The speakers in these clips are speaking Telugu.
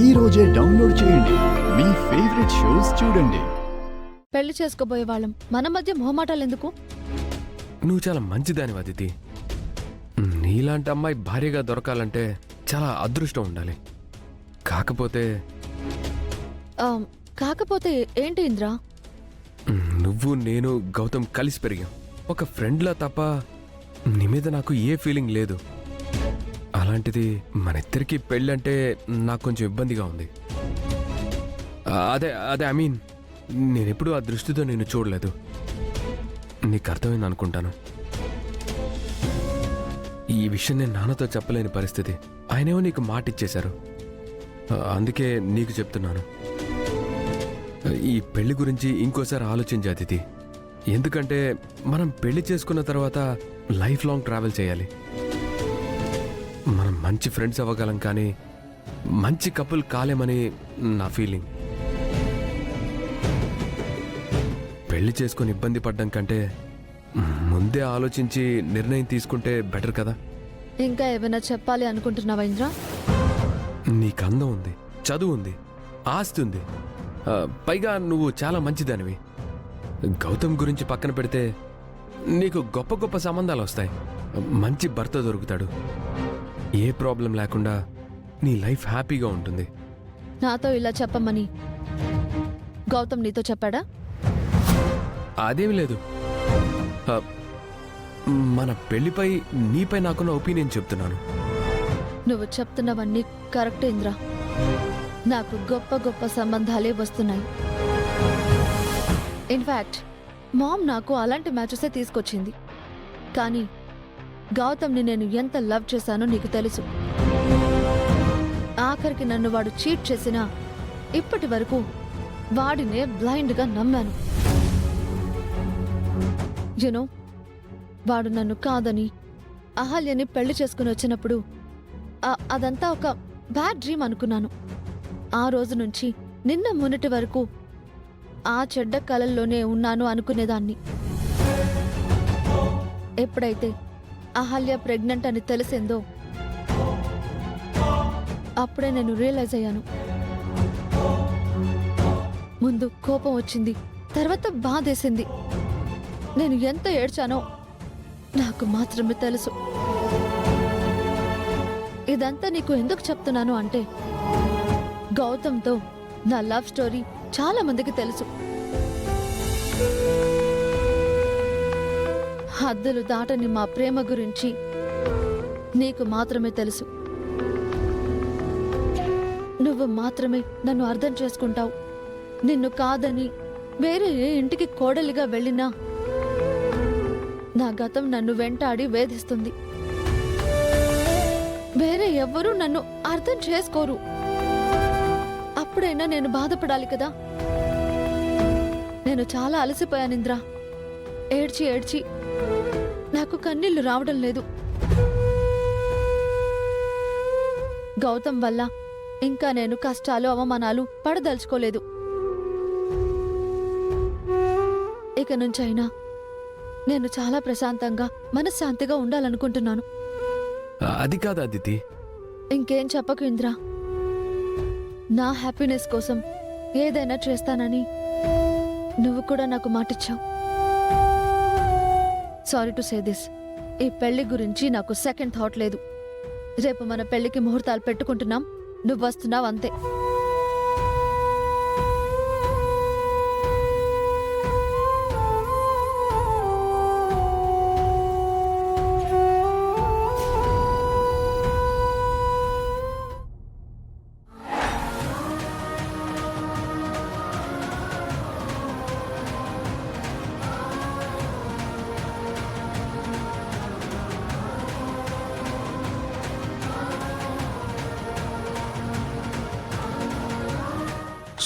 ఈ రోజే డౌన్లోడ్ చేయండి. మీ ఫేవరెట్ షోస్ చూడండి. పెళ్లి చేసుకోబోయే వాళ్ళం మన మధ్య మొహమాటాలు ఎందుకు? నువ్వు చాలా మంచిదానివి అదితి. నీలాంటి అమ్మాయి భార్యగా దొరకాలంటే చాలా అదృష్టం ఉండాలి. కాకపోతే ఏంటి ఇంద్ర? నువ్వు నేను గౌతమ్ కలిసి పెరిగాం. ఒక ఫ్రెండ్లా తప్ప నీ మీద నాకు ఏ ఫీలింగ్ లేదు. అలాంటిది మన ఇద్దరికి పెళ్ళంటే నాకు కొంచెం ఇబ్బందిగా ఉంది. అదే అదే ఐ మీన్ నేనెప్పుడు ఆ దృష్టితో నేను చూడలేదు. నీకు అర్థమైంది అనుకుంటాను. ఈ విషయం నేను నాన్నతో చెప్పలేని పరిస్థితి. ఆయనేమో నీకు మాట ఇచ్చేశారు. అందుకే నీకు చెప్తున్నాను. ఈ పెళ్లి గురించి ఇంకోసారి ఆలోచించు అదితి. ఎందుకంటే మనం పెళ్లి చేసుకున్న తర్వాత లైఫ్ లాంగ్ ట్రావెల్ చేయాలి. మనం మంచి ఫ్రెండ్స్ అవ్వగలం, కానీ మంచి కపుల్ కాలేమని నా ఫీలింగ్. పెళ్లి చేసుకొని ఇబ్బంది పడ్డం కంటే ముందే ఆలోచించి నిర్ణయం తీసుకుంటే బెటర్ కదా. ఇంకా ఏమైనా చెప్పాలి అనుకుంటున్నావా ఇంద్ర? నీకు అందం ఉంది, చదువు ఉంది, ఆస్తి ఉంది. పైగా నువ్వు చాలా మంచిదానివి. గౌతమ్ గురించి పక్కన పెడితే నీకు గొప్ప గొప్ప సంబంధాలు వస్తాయి. మంచి భర్త దొరుకుతాడు. ఏ ప్రాబ్లం లేకుండా నీ లైఫ్ హ్యాపీగా ఉంటుంది. నాతో ఇలా చెప్పమని గౌతమ్ నీతో చెప్పాడా? అదేమి లేదు. మన పెళ్లిపై నీపై నాకున్న ఒపీనియన్ చెప్తున్నాను. నువ్వు చెప్తున్నవన్నీ కరెక్ట్ ఇంద్ర. నాకు గొప్ప గొప్ప సంబంధాలే వస్తున్నాయి. ఇన్ఫ్యాక్ట్ మామ్ నాకు అలాంటి మ్యాచెసే తీసుకొచ్చింది. కానీ గౌతమ్ని నేను ఎంత లవ్ చేశానో నీకు తెలుసు. ఆఖరికి నన్ను వాడు చీట్ చేసినా ఇప్పటి వరకు వాడినే బ్లైండ్గా నమ్మాను. యునో, వాడు నన్ను కాదని అహల్యని పెళ్లి చేసుకుని వచ్చినప్పుడు అదంతా ఒక బ్యాడ్ డ్రీమ్ అనుకున్నాను. ఆ రోజు నుంచి నిన్న మొన్నటి వరకు ఆ చెడ్డ కలల్లోనే ఉన్నాను అనుకునేదాన్ని. ఎప్పుడైతే అహల్య ప్రెగ్నెంట్ అని తెలిసిందో అప్పుడే నేను రియలైజ్ అయ్యాను. ముందు కోపం వచ్చింది, తర్వాత బాధేసింది. నేను ఎంత ఏడ్చానో నాకు మాత్రమే తెలుసు. ఇదంతా నీకు ఎందుకు చెప్తున్నాను అంటే, గౌతమ్తో నా లవ్ స్టోరీ చాలా మందికి తెలుసు. హద్దులు దాటని మా ప్రేమ గురించి నీకు మాత్రమే తెలుసు. నువ్వు మాత్రమే నన్ను అర్థం చేసుకుంటావు. నిన్ను కాదని వేరే ఏ ఇంటికి కోడలిగా వెళ్ళినా నా గతం నన్ను వెంటాడి వేధిస్తుంది. వేరే ఎవ్వరూ నన్ను అర్థం చేసుకోరు. అప్పుడైనా నేను బాధపడాలి కదా. నేను చాలా అలసిపోయాను ఇంద్ర. ఏడ్చి ఏడ్చి నాకు కన్నీళ్లు రావడం లేదు. గౌతమ్ వల్ల ఇంకా నేను కష్టాలు అవమానాలు పడదలుచుకోలేదు. ఇక నుంచైనా నేను చాలా ప్రశాంతంగా మనశ్శాంతిగా ఉండాలనుకుంటున్నాను. అది కాదు అదితి. ఇంకేం చెప్పకు ఇంద్ర. నా హ్యాపీనెస్ కోసం ఏదైనా చేస్తానని నువ్వు కూడా నాకు మాటిచ్చావు. సారీ టు సే దిస్, ఈ పెళ్లి గురించి నాకు సెకండ్ థాట్ లేదు. రేపు మన పెళ్లికి ముహూర్తాలు పెట్టుకుంటున్నాం. నువ్వు వస్తున్నావు అంతే.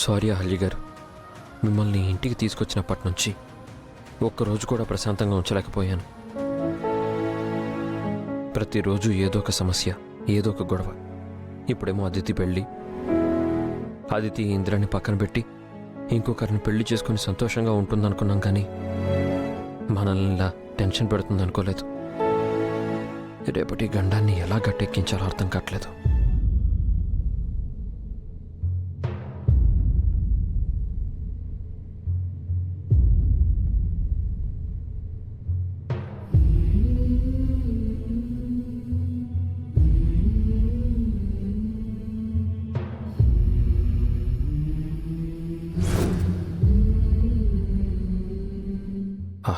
సారీ అహల్య గారు, మిమ్మల్ని ఇంటికి తీసుకొచ్చినప్పటి నుంచి ఒక్కరోజు కూడా ప్రశాంతంగా ఉంచలేకపోయాను. ప్రతిరోజు ఏదో ఒక సమస్య, ఏదో ఒక గొడవ. ఇప్పుడేమో అదితి పెళ్ళి. అదితి ఇంద్రాన్ని పక్కన పెట్టి ఇంకొకరిని పెళ్లి చేసుకుని సంతోషంగా ఉంటుందనుకున్నాం, కానీ మనల్ని ఇలా టెన్షన్ పెడుతుంది అనుకోలేదు. రేపటి గండాన్ని ఎలా గట్టెక్కించాలో అర్థం కావట్లేదు.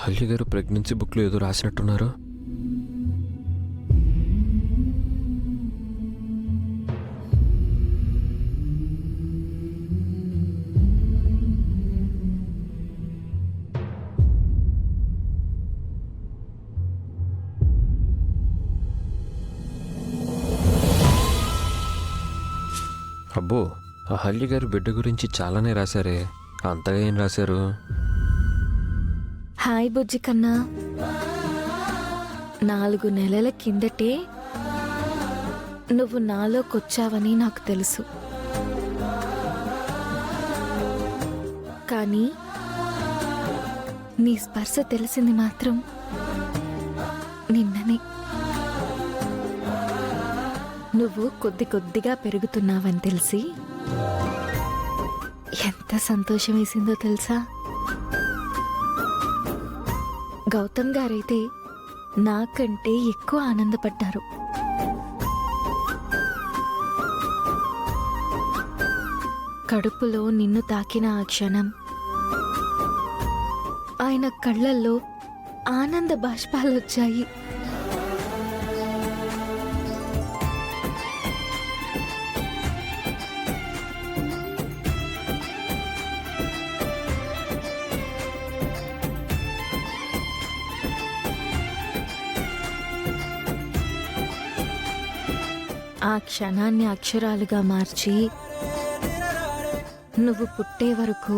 అహల్య గారు ప్రెగ్నెన్సీ బుక్లో ఏదో రాసినట్టున్నారు. అబ్బో, అహల్య గారు బిడ్డ గురించి చాలానే రాశారే, అంతగా ఏం రాశారు? హాయ్ బుజ్జి కన్నా, 4 నెలల కిందటే నువ్వు నాలోకొచ్చావని నాకు తెలుసు. కానీ నీ స్పర్శ తెలిసింది మాత్రం నిన్ననే. నువ్వు కొద్ది కొద్దిగా పెరుగుతున్నావని తెలిసి ఎంత సంతోషం వేసిందో తెలుసా? గౌతమ్ గారైతే నాకంటే ఎక్కువ ఆనందపడ్డారు. కడుపులో నిన్ను తాకిన ఆ క్షణం ఆయన కళ్ళల్లో ఆనంద బాష్పాలొచ్చాయి. ఆ క్షణాన్ని అక్షరాలుగా మార్చి నువ్వు పుట్టే వరకు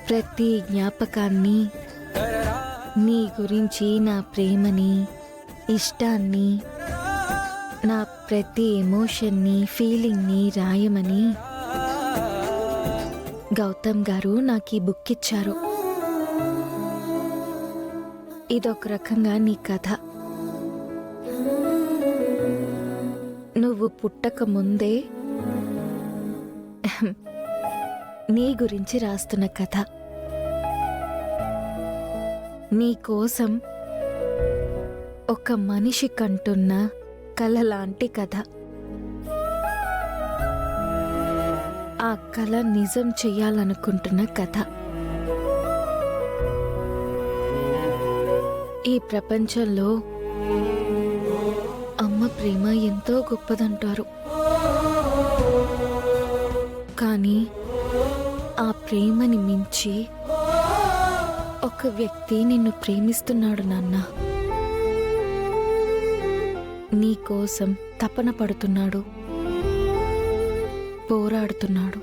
ప్రతి జ్ఞాపకాన్ని, నీ గురించి నా ప్రేమని, ఇష్టాన్ని, నా ప్రతి ఎమోషన్ని, ఫీలింగ్ని రాయమని గౌతమ్ గారు నాకు ఈ బుక్ ఇచ్చారు. ఇదొక రకంగా నీ కథ. నువ్వు పుట్టక ముందే నీ గురించి రాస్తున్న కథ. నీ కోసం ఒక మనిషి కంటున్న కల లాంటి కథ. ఆ కల నిజం చెయ్యాలనుకుంటున్న కథ. ఈ ప్రపంచంలో అమ్మ ప్రేమ ఎంతో గొప్పదంటారు. కానీ ఆ ప్రేమని మించి ఒక వ్యక్తి నిన్ను ప్రేమిస్తున్నాడు నాన్న. నీ కోసం తపన పడుతున్నాడు, పోరాడుతున్నాడు.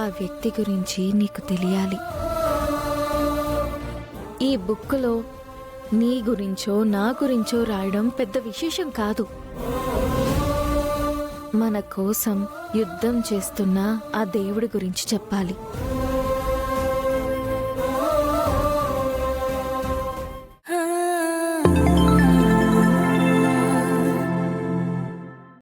ఆ వ్యక్తి గురించి నీకు తెలియాలి. ఈ బుక్కులో నీ గురించో నా గురించో రాయడం పెద్ద విశేషం కాదు. మన కోసం యుద్ధం చేస్తున్న ఆ దేవుడి గురించి చెప్పాలి.